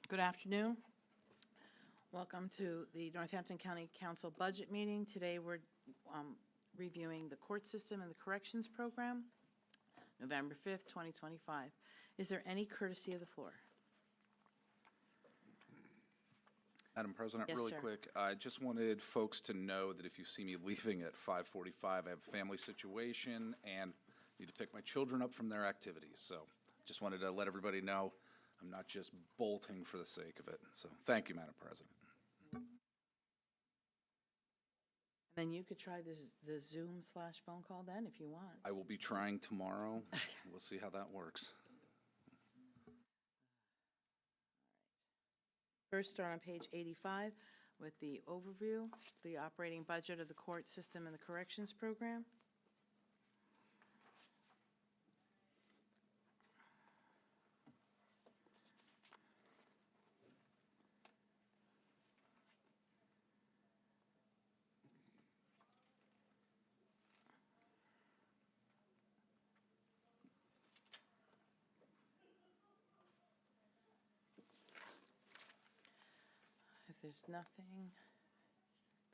Good afternoon. Welcome to the Northampton County Council Budget Meeting. Today, we're reviewing the court system and the corrections program, November 5th, 2025. Is there any courtesy of the floor? Madam President, Yes, really sir. quick, I just wanted folks to know that if you see me leaving at 5:45, I have a family situation and need to pick my children up from their activities. So just wanted to let everybody know I'm not just bolting for the sake of it. So thank you, Madam President. And then you could try the Zoom/phone call then if you want. I will be trying tomorrow. We'll see how that works. First, start on page 85 with the overview, the operating budget of the court system and the corrections program. If there's nothing,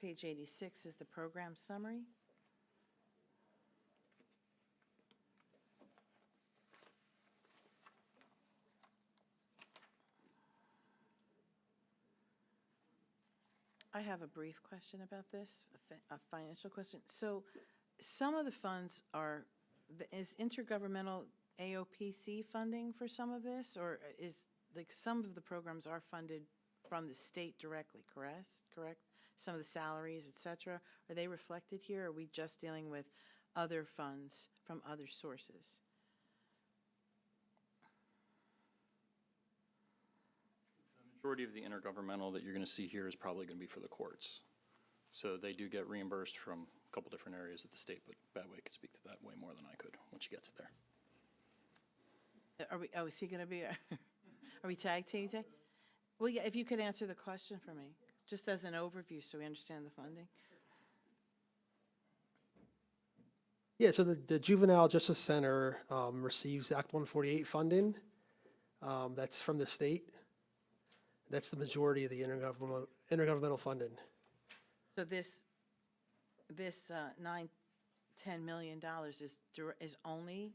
page 86 is the program summary. I have a brief question about this, a financial question. So some of the funds are, is intergovernmental AOPC funding for some of this? Or is, like, some of the programs are funded from the state directly, correct? Some of the salaries, et cetera, are they reflected here? Or are we just dealing with other funds from other sources? Majority of the intergovernmental that you're going to see here is probably going to be for the courts. So they do get reimbursed from a couple different areas at the state, but Badway could speak to that way more than I could once you get to there. Is he going to be, are we tag teaming today? Well, yeah, if you could answer the question for me, just as an overview so we understand the funding. Yeah, so the Juvenile Justice Center receives Act 148 funding. That's from the state. That's the majority of the intergovernmental funding. So this $9-10 million is only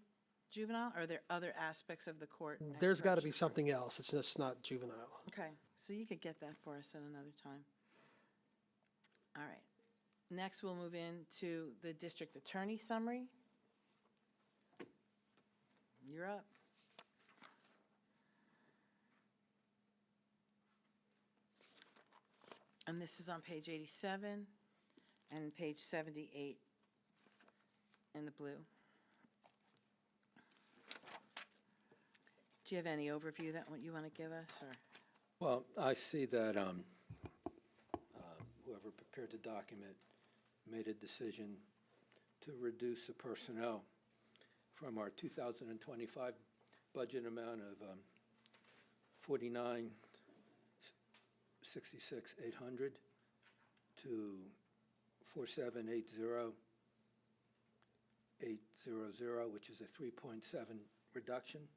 juvenile, or are there other aspects of the court? and There's got to be corrections? something else. It's just not juvenile. Okay, so you could get that for us at another time. All right. Next, we'll move into the district attorney summary. You're up. And this is on page 87 and page 78 in the blue. Do you have any overview that you want to give us, or? Well, I see that whoever prepared the document made a decision to reduce the personnel from our 2025 budget amount of $49,668,800 to $47,808,000, which is a 3.7 reduction.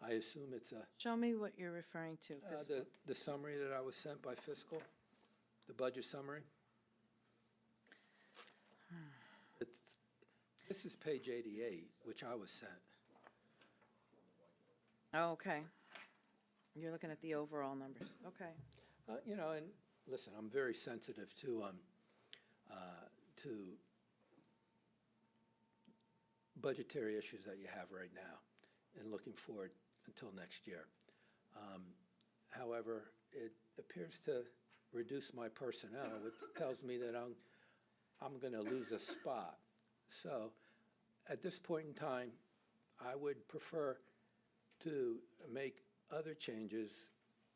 I assume it's a Show me what you're referring to. 'Cause the summary that I was sent by fiscal, the budget summary. This is page 88, which I was sent. Oh, okay. You're looking at the overall numbers. Okay. You know, and listen, I'm very sensitive to budgetary issues that you have right now and looking forward until next year. However, it appears to reduce my personnel, which tells me that I'm going to lose a spot. So at this point in time, I would prefer to make other changes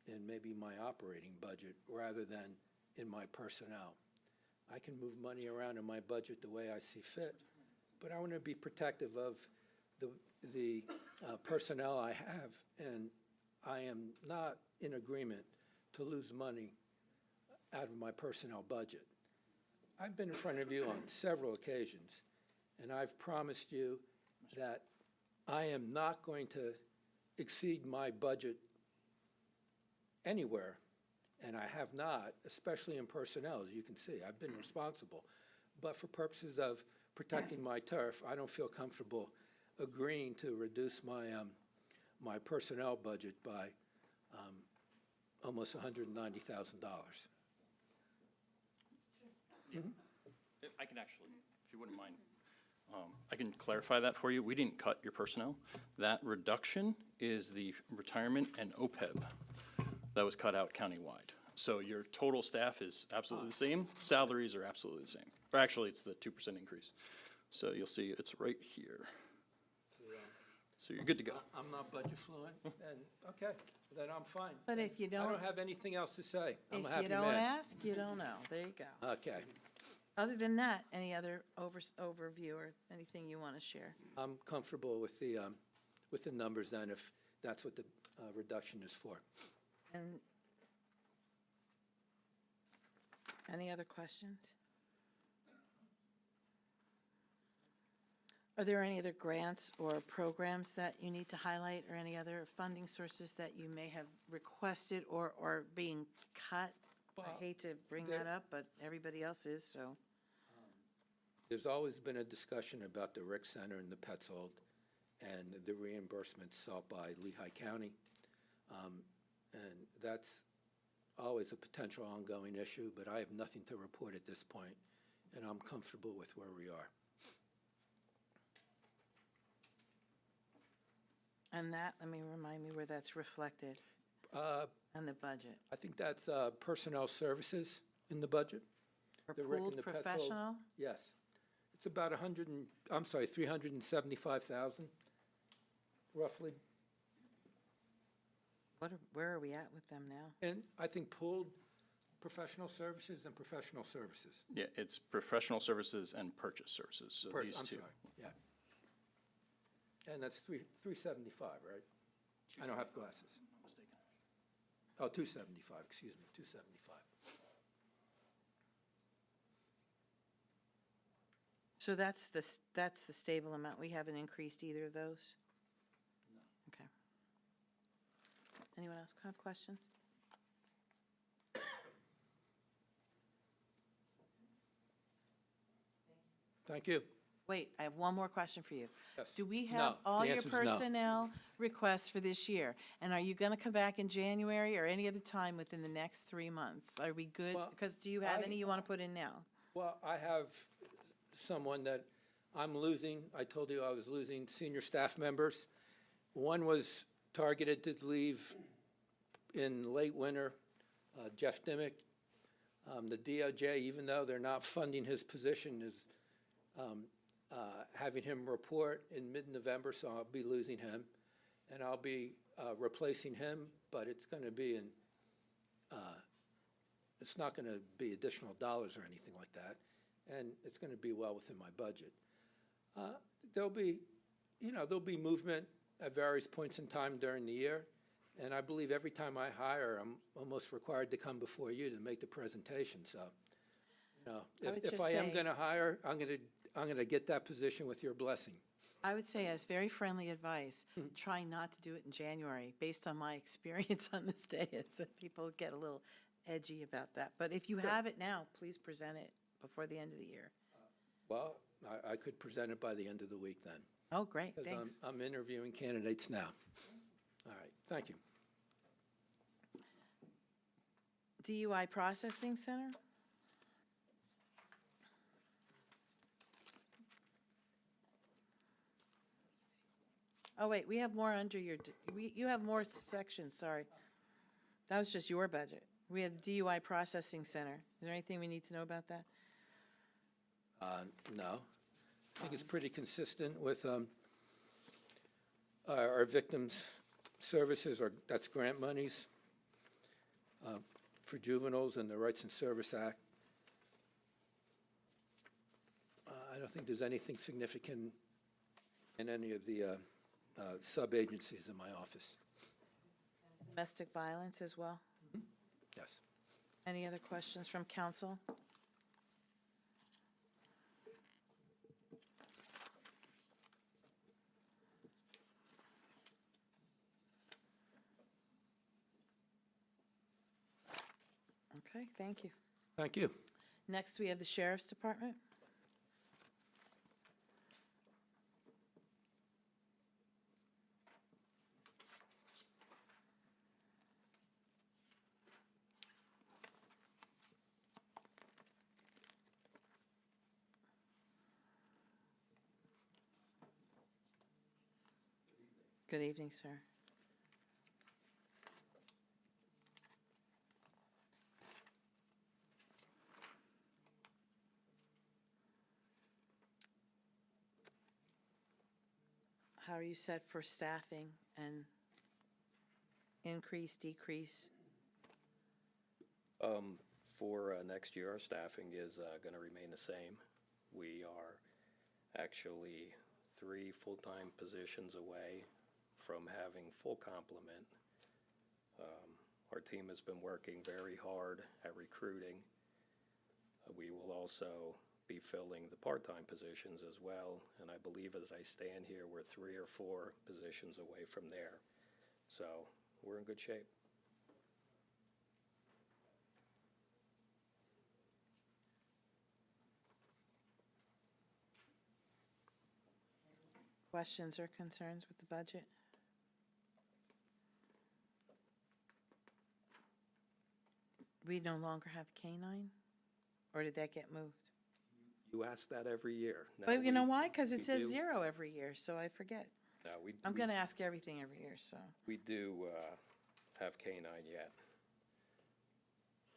in maybe my operating budget rather than in my personnel. I can move money around in my budget the way I see fit, but I want to be protective of the personnel I have, and I am not in agreement to lose money out of my personnel budget. I've been in front of you on several occasions, and I've promised you that I am not going to exceed my budget anywhere, and I have not, especially in personnel, as you can see. I've been responsible. But for purposes of protecting my turf, I don't feel comfortable agreeing to reduce my, my personnel budget by almost $190,000. I can actually, if you wouldn't mind, I can clarify that for you. We didn't cut your personnel. That reduction is the retirement and OPEB that was cut out countywide. So your total staff is absolutely the same. Salaries are absolutely the same. Or actually, it's the 2% increase. So you'll see it's right here. So you're good to go. I'm not budget fluent, and, okay, then I'm fine. But if you I don't, don't have anything else to say. I'm a if happy you don't man. ask, you don't know. There you go. Okay, Other than that, any other overview or anything you want to share? I'm comfortable with the numbers then, if that's what the reduction is for. And any other questions? Are there any other grants or programs that you need to highlight, or any other funding sources that you may have requested or are being cut? I Well, hate to bring there- that up, but everybody else is, so. There's always been a discussion about the rec center and the Petzold and the reimbursements sought by Lehigh County. And that's always a potential ongoing issue, but I have nothing to report at this point, and I'm comfortable with where we are. And that, remind me where that's reflected on the budget. I think that's personnel services in the budget. For The rec and pooled the Petzold. professional? Yes. It's about 375,000, roughly. Where are we at with them now? And I think pooled professional services and professional services. Yeah, it's professional services and purchase services, so Per- these I'm two. sorry, yeah. And that's 375, right? I don't have glasses. Oh, 275, excuse me, 275. So that's the stable amount. We haven't increased either of those? No. Okay. Anyone else have questions? Thank you. Wait, I have one more question for you. Yes. Do we No, have all the your answer's no. personnel requests for this year? And are you going to come back in January or any other time within the next 3 months? Are we good? Well, Because do you have I- any you want to put in now? Well, I have someone that I'm losing. I told you I was losing senior staff members. One was targeted to leave in late winter, Jeff Dimick. The DOJ, even though they're not funding his position, is having him report in mid-November, so I'll be losing him. And I'll be replacing him, but it's going to be in, it's not going to be additional dollars or anything like that, and it's going to be well within my budget. There'll be, there'll be movement at various points in time during the year, and I believe every time I hire, I'm almost required to come before you to make the presentation, so, I would if just I am say- going to hire, I'm going to get that position with your blessing. I would say as very friendly advice, try not to do it in January, based on my experience on this dais, that people get a little edgy about that. But if you have it now, please present it before the end of the year. Well, I could present it by the end of the week then, Oh, great, because thanks. I'm interviewing candidates now. All right, thank you. DUI Processing Center? Oh, wait, we have more under your, you have more sections, sorry. That was just your budget. We have the DUI Processing Center. Is there anything we need to know about that? No. I think it's pretty consistent with our victims' services, or that's grant monies for juveniles and the Rights and Service Act. I don't think there's anything significant in any of the sub-agencies in my office. Domestic violence as well? Yes. Any other questions from council? Okay, thank you. Thank you. Next, we have the Sheriff's Department. Good evening, sir. How are you set for staffing and increase, decrease? For next year, our staffing is going to remain the same. We are actually 3 full-time positions away from having full complement. Our team has been working very hard at recruiting. We will also be filling the part-time positions as well, and I believe as I stand here, we're 3 or 4 positions away from there. So we're in good shape. Questions or concerns with the budget? We no longer have K-9? Or did that get moved? You ask that every year. Now But you know we- why? Because we it says do- 0 every year, so I forget. No, I'm going to ask everything every year, so. We do have K-9 yet.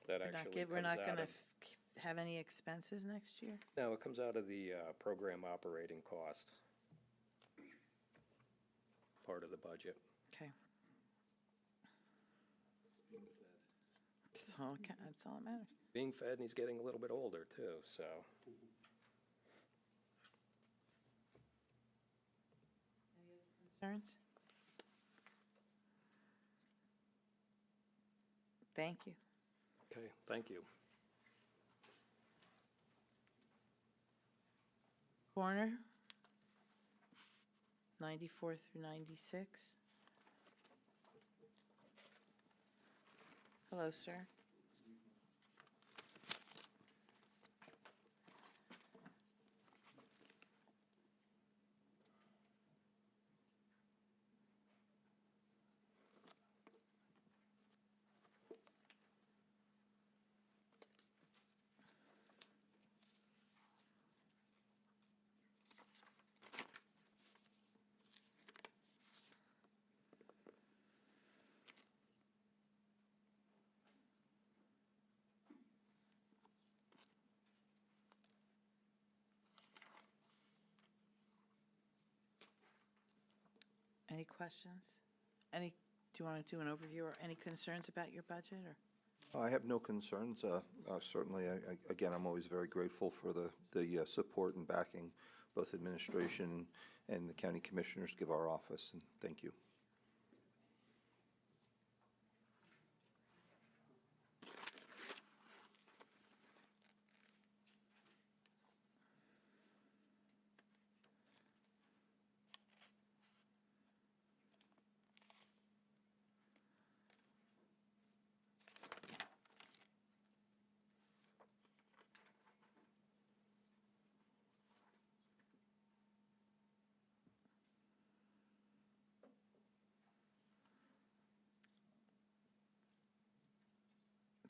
That We're not actually give- We're comes not out going to of, have any expenses next year? no, it comes out of the program operating cost. Part of the budget. Okay. That's all that matters. Being fed, and he's getting a little bit older too, so. Concerns? Thank you. Okay, thank you. Coroner? 94 through 96. Hello, sir. Any questions? Do you want to do an overview or any concerns about your budget or? I have no concerns. Certainly, again, I'm always very grateful for the support and backing both administration and the county commissioners give our office, and thank you.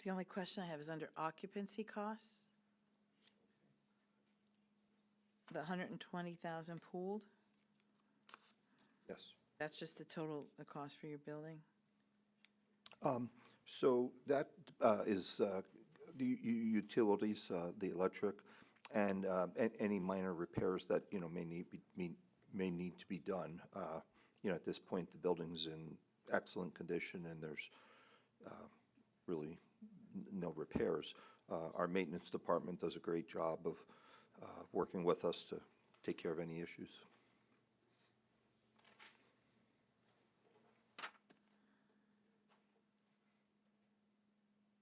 The only question I have is under occupancy costs. The 120,000 pooled, Yes. that's just the total, the cost for your building? So that is the utilities, the electric, and any minor repairs that, may need to be done. At this point, the building's in excellent condition, and there's really no repairs. Our maintenance department does a great job of working with us to take care of any issues.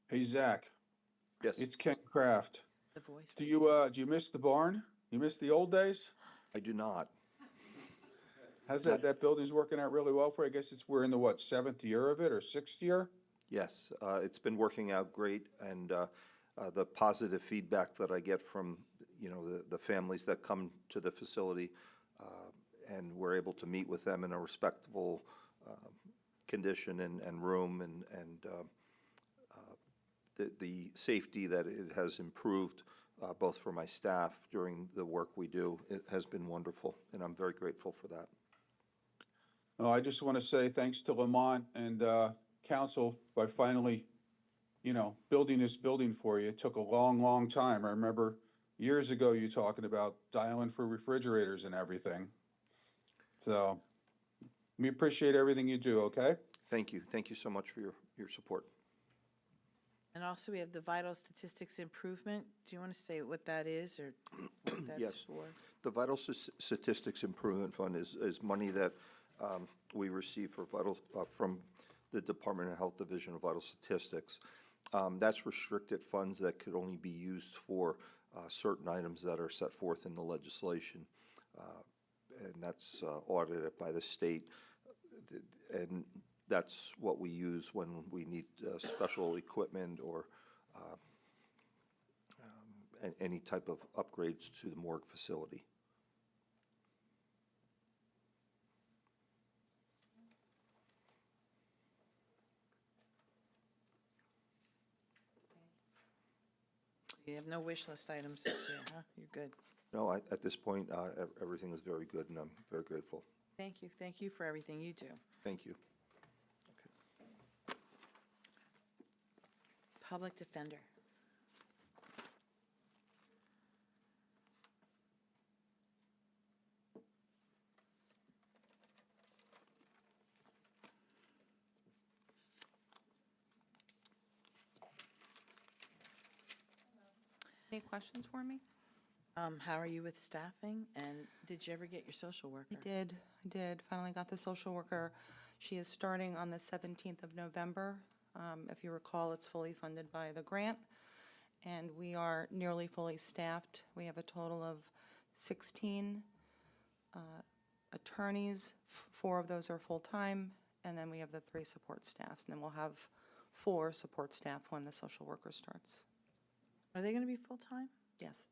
Hey, Zach, Yes, it's Ken Kraft. The voice? Do you miss the barn? You miss the old days? I do not. How's that building's working out really well for you? I guess we're in the, 7th year of it or 6th year? Yes, it's been working out great, and the positive feedback that I get from, the families that come to the facility, and we're able to meet with them in a respectable condition and room, and the safety that it has improved, both for my staff during the work we do, it has been wonderful, and I'm very grateful for that. Oh, I just want to say thanks to Lamont and council by finally, building this building for you. It took a long, long time. I remember years ago you talking about dialing for refrigerators and everything. So we appreciate everything you do, okay? Thank you. Thank you so much for your support. And also, we have the vital statistics improvement. Do you want to say what that is or what that's Yes. for? The Vital Statistics Improvement Fund is money that we receive for from the Department of Health Division of Vital Statistics. That's restricted funds that could only be used for certain items that are set forth in the legislation. And that's audited by the state. And that's what we use when we need special equipment or any type of upgrades to the morgue facility. You have no wish list items this year, huh? You're good. No, at this point, everything is very good, and I'm very grateful. Thank you. Thank you for everything you do. Thank you. Public defender. Any questions for me? How are you with staffing? And did you ever get your social worker? I did. Finally got the social worker. She is starting on the 17th of November. If you recall, it's fully funded by the grant, and we are nearly fully staffed. We have a total of 16 attorneys. 4 of those are full-time, and then we have the 3 support staffs. And then we'll have 4 support staff when the social worker starts. Are they going to be full-time? Yes.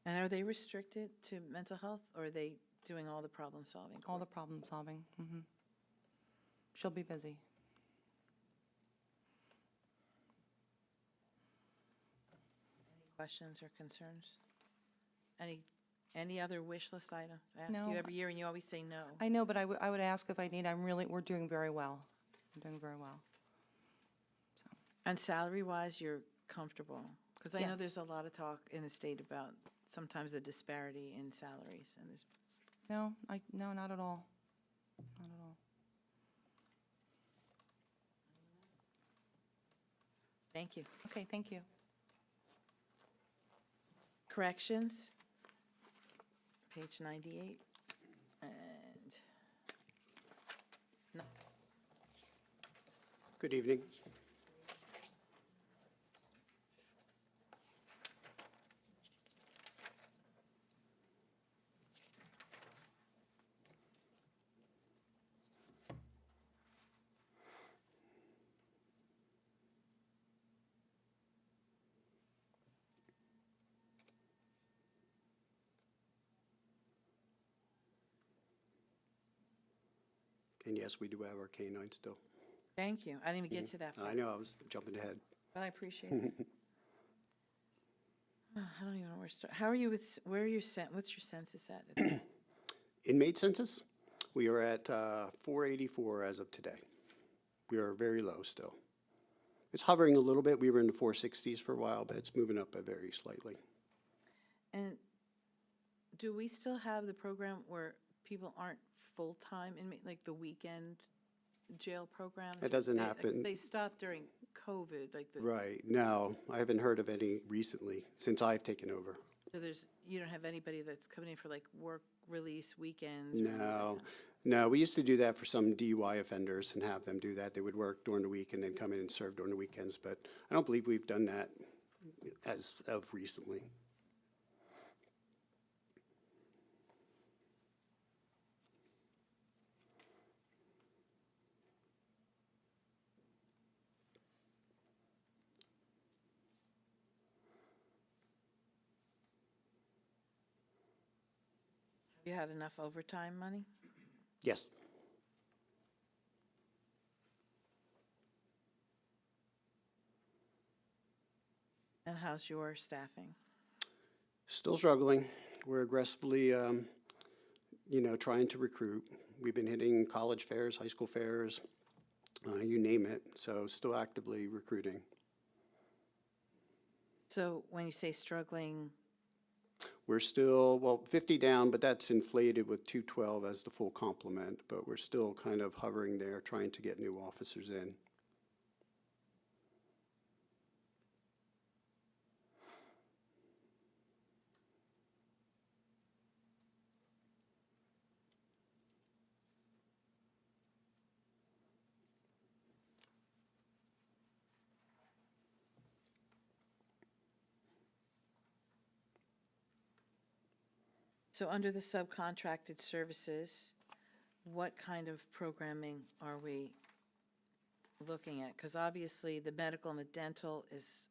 And are they restricted to mental health, or are they doing all the problem-solving? All the problem solving. She'll be busy. Questions or concerns? Any other wish list items? I ask No. you every year, and you always say no. I know, but I would ask if I need, we're doing very well. We're doing very well. And salary-wise, you're comfortable? Because I know Yes. there's a lot of talk in the state about sometimes the disparity in salaries, and there's, No, no, not at all. Not at all. thank you. Okay, thank you. Corrections, page 98, and Good evening. And yes, we do have our canine still. thank you. I didn't even get to that. I part, know, I was jumping ahead. But I appreciate it. I don't even know where to start. How are you with, where are your, what's your census at? Inmate census, we are at 484 as of today. We are very low still. It's hovering a little bit. We were in the 460s for a while, but it's moving up very slightly. And do we still have the program where people aren't full-time inmate, like the weekend jail programs? That doesn't They- happen. They stopped during COVID, like the. Right, no, I haven't heard of any recently, since I've taken over. So you don't have anybody that's coming in for like work release weekends? or anything like No, that? no, we used to do that for some DUI offenders and have them do that. They would work during the week and then come in and serve during the weekends, but I don't believe we've done that as of recently. You had enough overtime money? Yes. And how's your staffing? Still struggling. We're aggressively, trying to recruit. We've been hitting college fairs, high school fairs, you name it, so still actively recruiting. So when you say struggling, We're still, 50 down, but that's inflated with 212 as the full complement, but we're still kind of hovering there, trying to get new officers in. so under the subcontracted services, what kind of programming are we looking at? Because obviously, the medical and the dental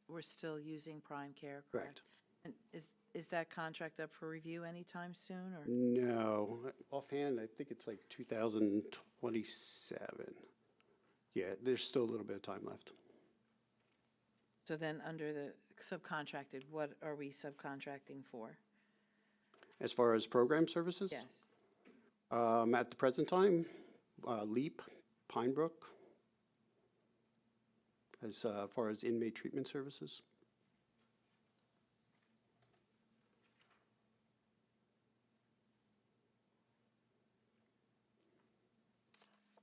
we're still using Prime Care, correct? Correct. And is that contract up for review anytime soon, or? No, offhand, I think it's like 2027. Yeah, there's still a little bit of time left. So then, under the subcontracted, what are we subcontracting for? As far as program services? Yes. At the present time, LEAP, Pine Brook, as far as inmate treatment services.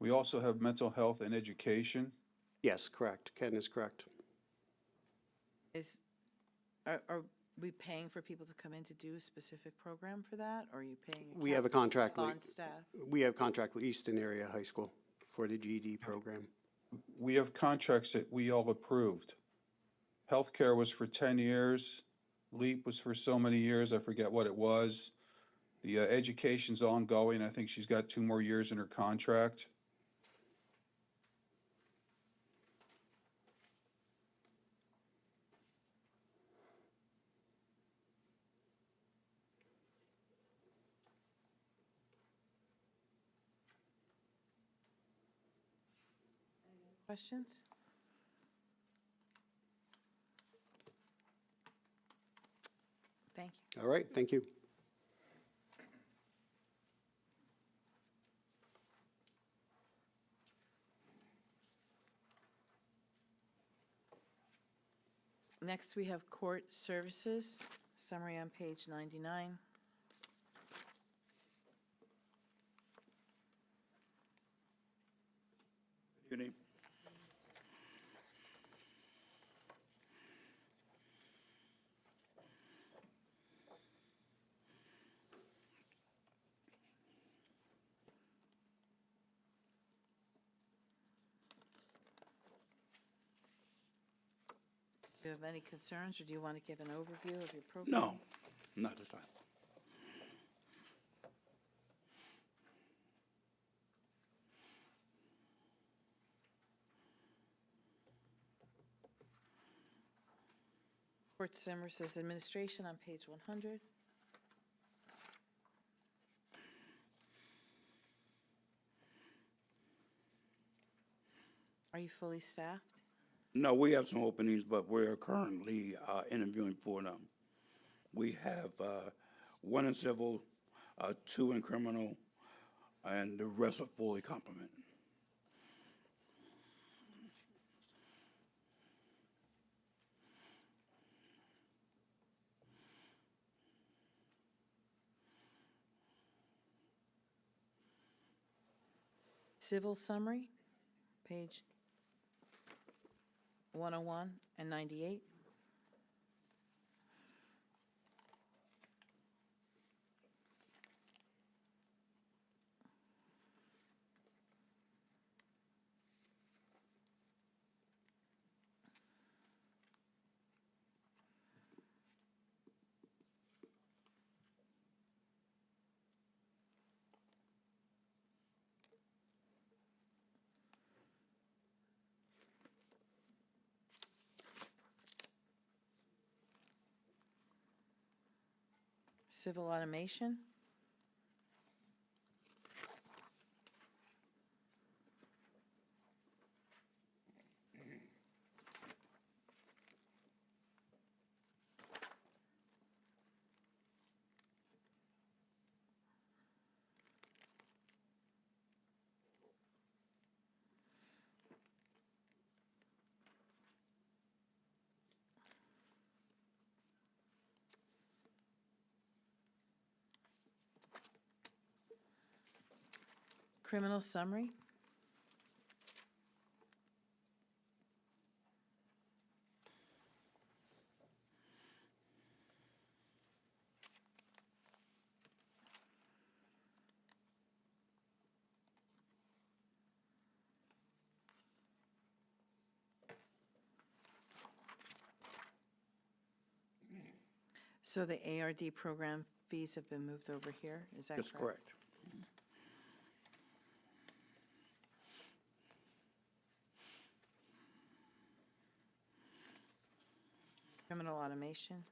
We also have mental health and education. Yes, correct. Ken is correct. Are we paying for people to come in to do a specific program for that, or are you paying? We have a contract with, Bond staff? we have contract with Easton Area High School for the GED program. We have contracts that we all approved. Healthcare was for 10 years. LEAP was for so many years, I forget what it was. The education's ongoing. I think she's got 2 more years in her contract. Questions? Thank you. All right, thank you. Next, we have court services, summary on page 99. Good evening. Do you have any concerns, or do you want to give an overview of your program? No, not this time. Court Services Administration on page 100. Are you fully staffed? No, we have some openings, but we're currently interviewing for them. We have 1 in civil, 2 in criminal, and the rest are fully complement. Civil summary, page 101 and 98. Civil automation, criminal summary? So the ARD program fees have been moved over here, is that correct? That's correct. Criminal automation?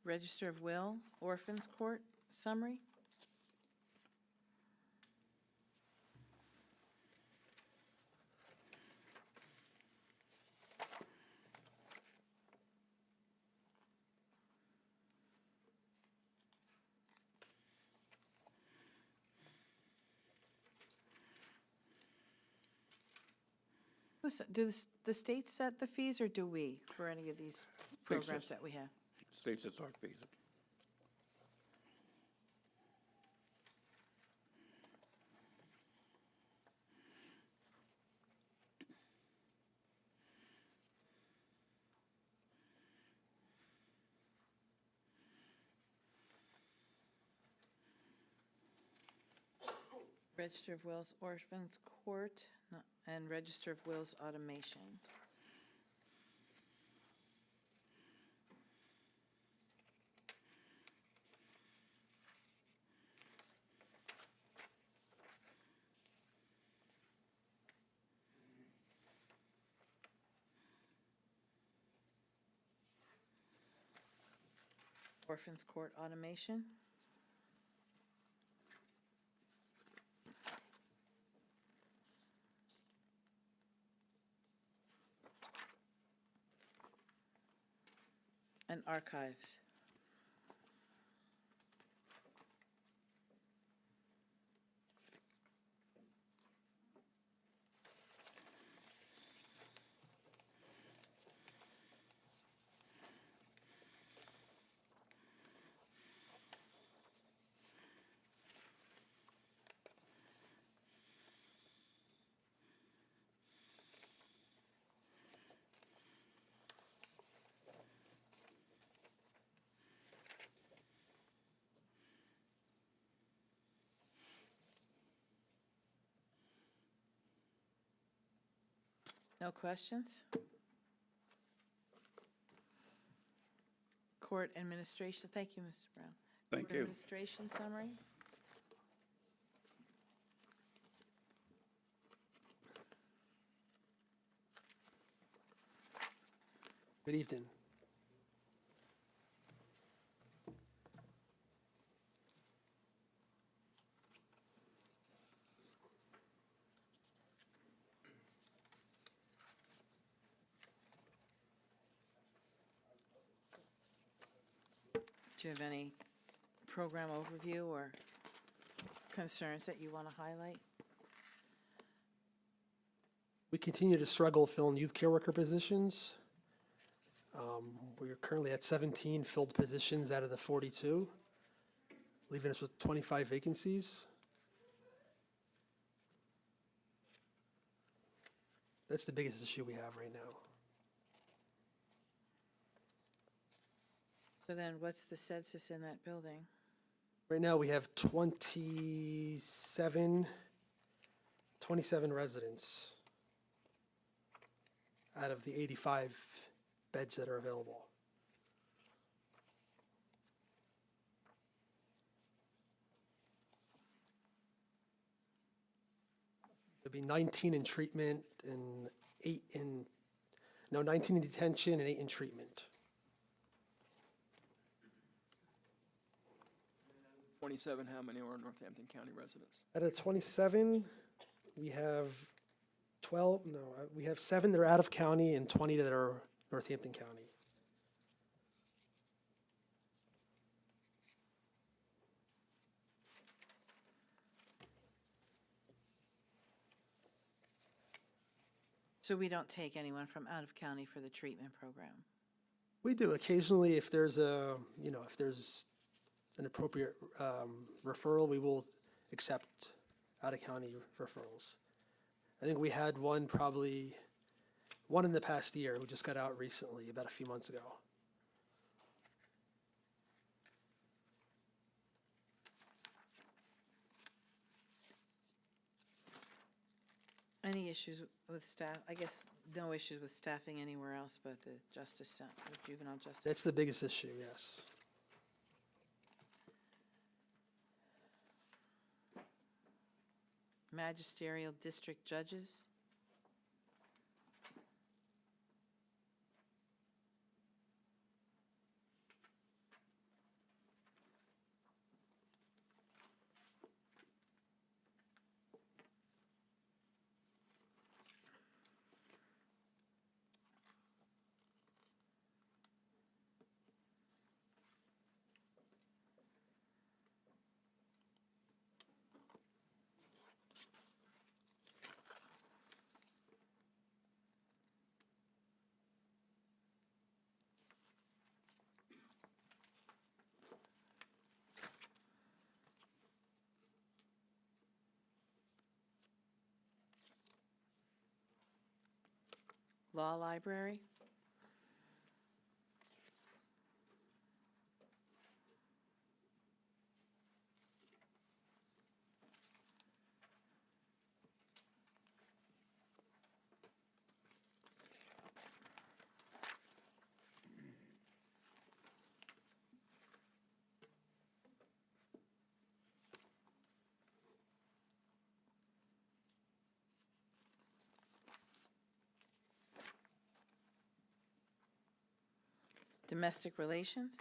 Register of Will, Orphans Court summary? Do the states set the fees, or do we, for any of these programs that we have? States it's our fees. Register of Wills, Orphans Court, and Register of Wills automation. Orphans Court automation. And archives. No questions? Court administration, thank you, Mr. Brown. Thank Court you. Administration summary? Good evening. Do you have any program overview or concerns that you want to highlight? We continue to struggle filling youth care worker positions. We're currently at 17 filled positions out of the 42, leaving us with 25 vacancies. That's the biggest issue we have right now. So then what's the census in that building? Right now, we have 27 residents out of the 85 beds that are available. It'd be 19 in treatment and 19 in detention and 8 in treatment. 27, how many are Northampton County residents? Out of 27, we have 7 that are out of county and 20 that are Northampton County. So we don't take anyone from out of county for the treatment program? We do occasionally, if there's if there's an appropriate referral, we will accept out-of-county referrals. I think we had one in the past year who just got out recently, about a few months ago. Any issues with staff? I guess no issues with staffing anywhere else but the the juvenile justice. That's the biggest issue, yes. Magisterial district judges? Law library? Domestic relations?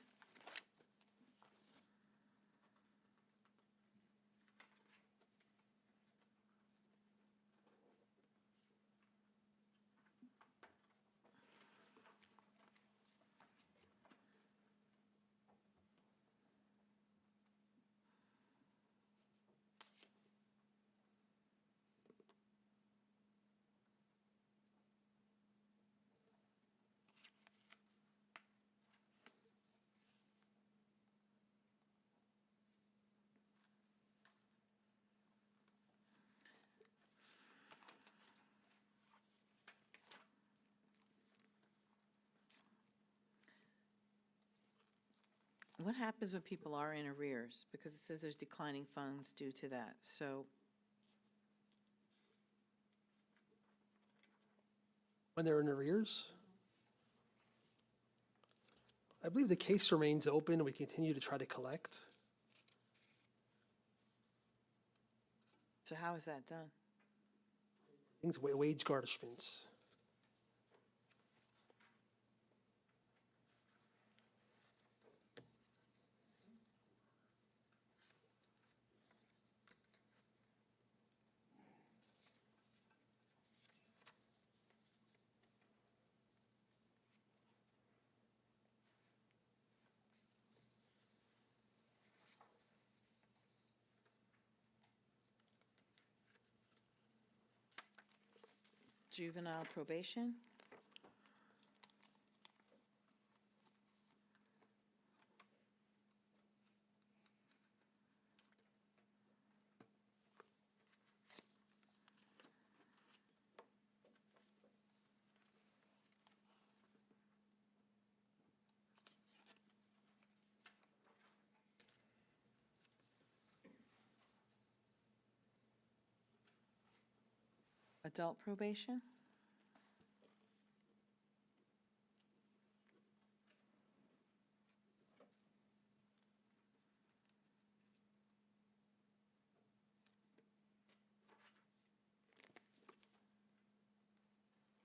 What happens when people are in arrears? Because it says there's declining funds due to that, so, When they're in arrears? I believe the case remains open and we continue to try to collect. so how is that done? Things, wage garnishments. Juvenile probation? Adult probation?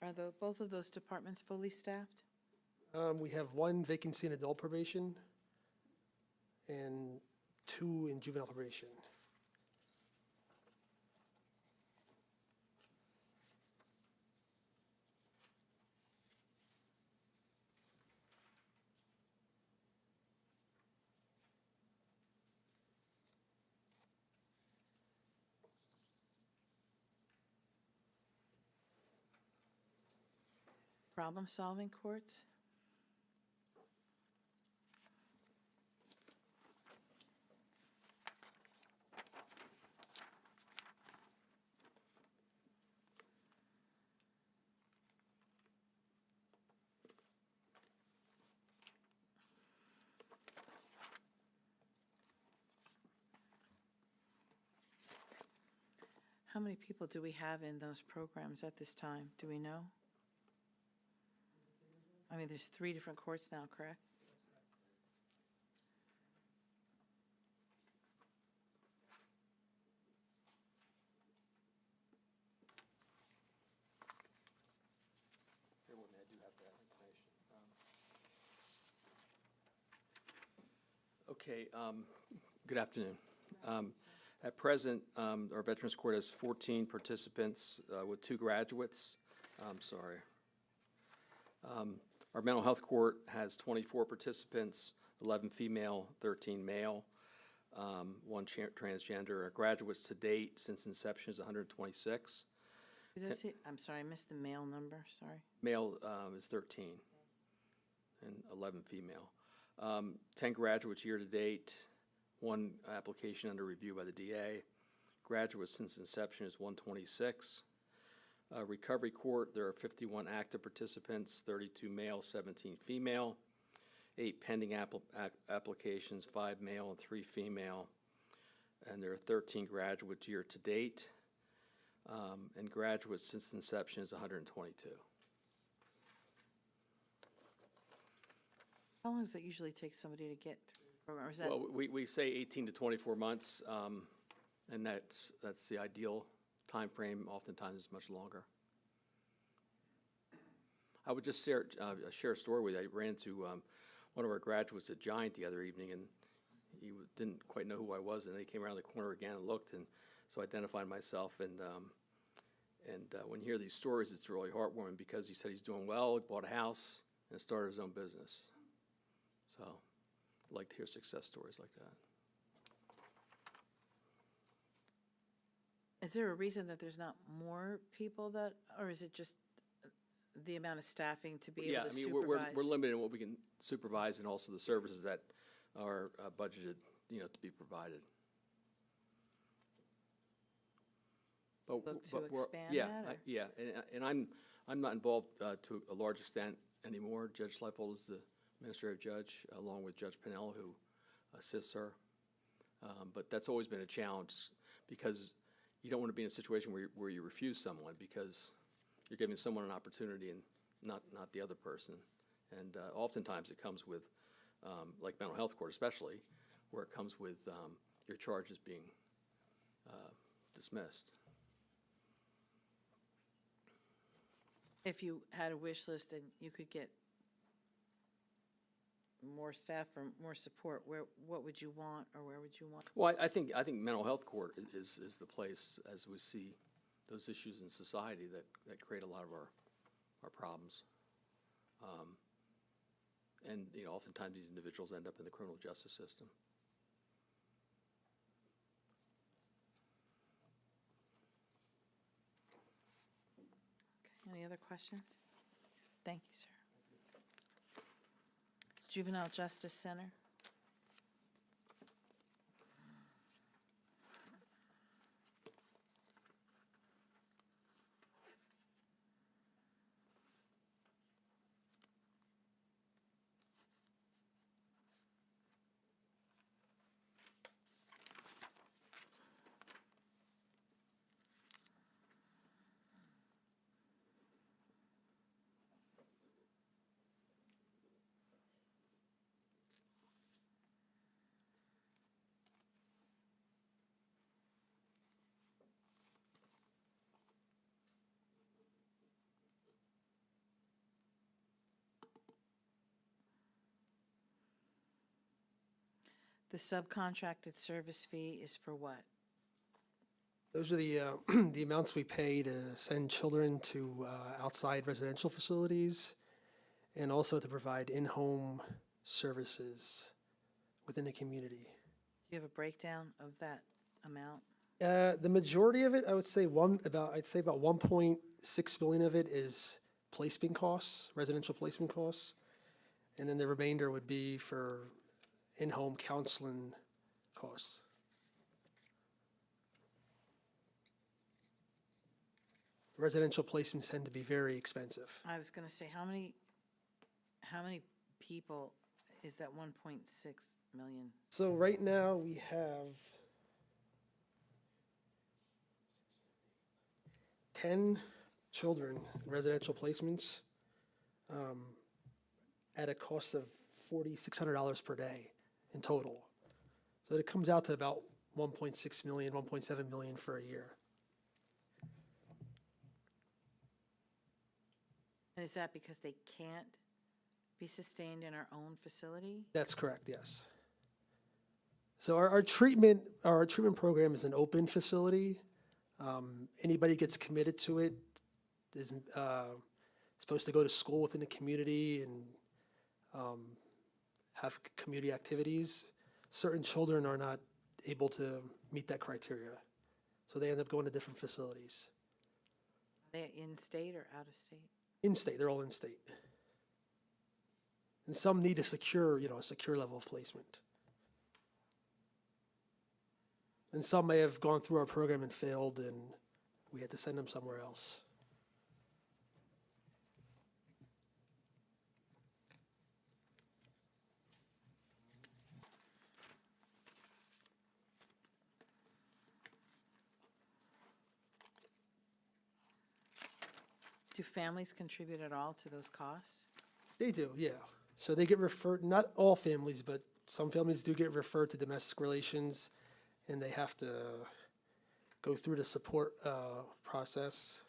Are both of those departments fully staffed? We have one vacancy in adult probation and 2 in juvenile probation. Problem-solving courts? How many people do we have in those programs at this time? Do we know? I mean, there's 3 different courts now, correct? Okay, good afternoon. At present, our Veterans Court has 14 participants with 2 graduates. I'm sorry. Our Mental Health Court has 24 participants, 11 female, 13 male, 1 transgender. Our graduates to date since inception is 126. I'm sorry, I missed the male number, sorry. Male is 13 and 11 female. 10 graduates year to date, 1 application under review by the DA. Graduates since inception is 126. Recovery Court, there are 51 active participants, 32 male, 17 female. 8 pending applications, 5 male and 3 female. And there are 13 graduates year to date. And graduates since inception is 122. How long does it usually take somebody to get through the program? Or is that, Well, we say 18 to 24 months, and that's the ideal time frame. Oftentimes it's much longer. I would just share a story with you. I ran into one of our graduates at Giant the other evening, and he didn't quite know who I was, and he came around the corner again and looked, and so I identified myself. And when you hear these stories, it's really heartwarming because he said he's doing well, he bought a house, and started his own business. So I'd like to hear success stories like that. is there a reason that there's not more people that, or is it just the amount of staffing to be able Yeah, to I mean, supervise? we're limited in what we can supervise and also the services that are budgeted, to be provided. Look to we're- expand yeah, that, or? Yeah, and I'm not involved to a large extent anymore. Judge Sleifold is the administrative judge, along with Judge Pinell, who assists her. But that's always been a challenge, because you don't want to be in a situation where you refuse someone, because you're giving someone an opportunity and not the other person. And oftentimes it comes with, like mental health court especially, where it comes with your charges being dismissed. If you had a wish list and you could get more staff or more support, what would you want, or where would you want? Well, I think mental health court is the place, as we see those issues in society that create a lot of our problems. And, oftentimes these individuals end up in the criminal justice system. Okay, any other questions? Thank you, sir. Juvenile Justice Center. The subcontracted service fee is for what? Those are the, the amounts we pay to send children to outside residential facilities and also to provide in-home services within the community. Do you have a breakdown of that amount? The majority of it, I would say I'd say about 1.6 million of it is placement costs, residential placement costs. And then the remainder would be for in-home counseling costs. Residential placements tend to be very expensive. I was gonna say, how many people is that 1.6 million? So right now, we have 10 children in residential placements at a cost of $4,600 per day in total. So it comes out to about 1.6 million, 1.7 million for a year. And is that because they can't be sustained in our own facility? That's correct, yes. So our treatment program is an open facility. Anybody gets committed to it is supposed to go to school within the community and have community activities. Certain children are not able to meet that criteria, so they end up going to different facilities. Are they in-state or out-of-state? In-state, they're all in-state. And some need a secure level of placement. And some may have gone through our program and failed, and we had to send them somewhere else. Do families contribute at all to those costs? They do, yeah. So they get referred, not all families, but some families do get referred to domestic relations, and they have to go through the support process.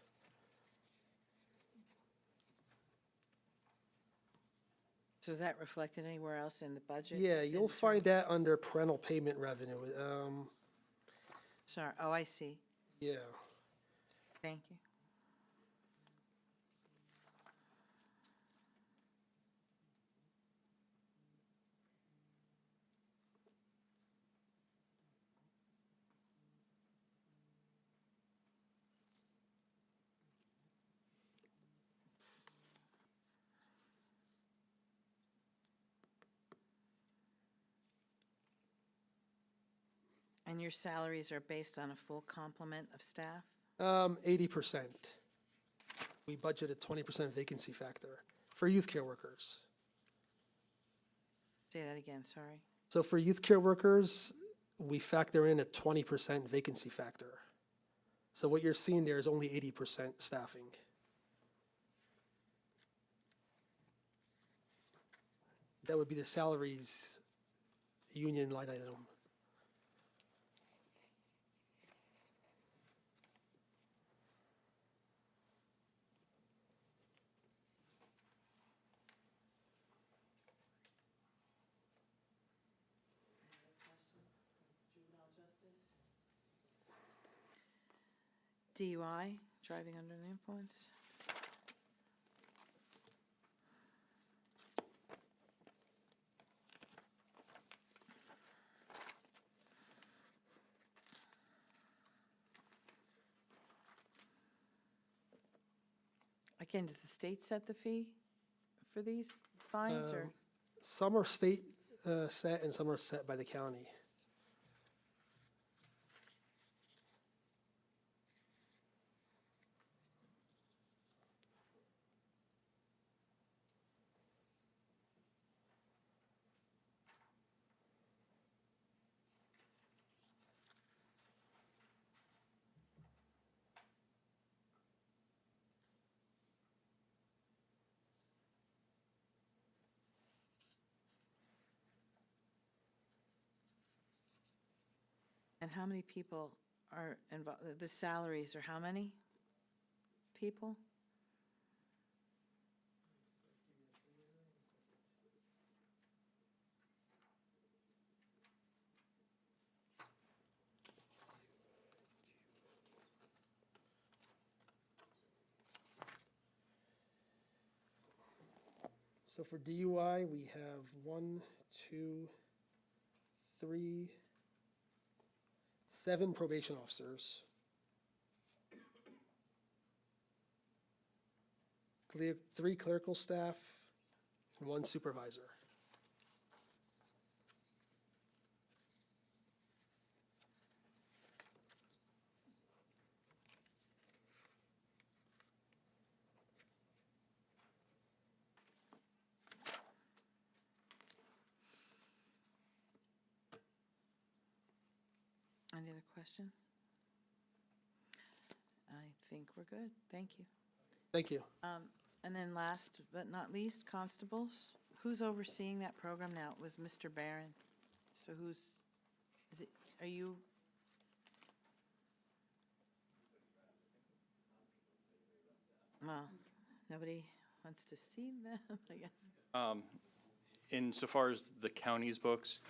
So is that reflected anywhere else in the budget? Yeah, It's in you'll terms- find that under parental payment revenue. Sorry, oh, I see. Yeah. Thank you. And your salaries are based on a full complement of staff? 80%. We budgeted 20% vacancy factor for youth care workers. Say that again, sorry. So for youth care workers, we factor in a 20% vacancy factor. So what you're seeing there is only 80% staffing. That would be the salaries union line item. DUI, driving under the influence? Again, does the state set the fee for these fines, or? Some are state set and some are set by the county. And how many people are involved, the salaries are how many people? So for DUI, we have 1, 2, 3, 7 probation officers. Three clerical staff and 1 supervisor. Any other questions? I think we're good. Thank you. Thank you. And then last but not least, constables. Who's overseeing that program now? It was Mr. Barron. So is it, are you? Well, nobody wants to see them, I guess. Insofar as the county's books,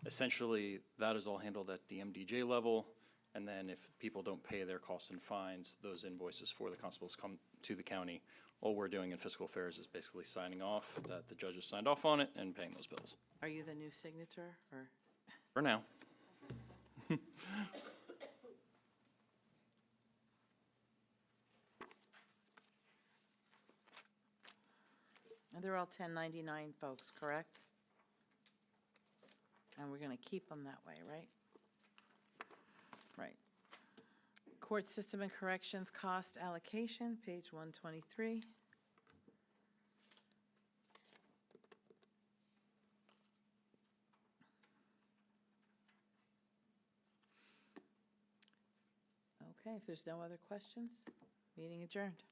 essentially, that is all handled at the MDJ level. And then if people don't pay their costs and fines, those invoices for the constables come to the county. All we're doing in fiscal affairs is basically signing off that the judges signed off on it and paying those bills. Are you the new signature, or? For now. And they're all 1099 folks, correct? And we're going to keep them that way, right? Right. Court system and corrections cost allocation, page 123. Okay, if there's no other questions, meeting adjourned.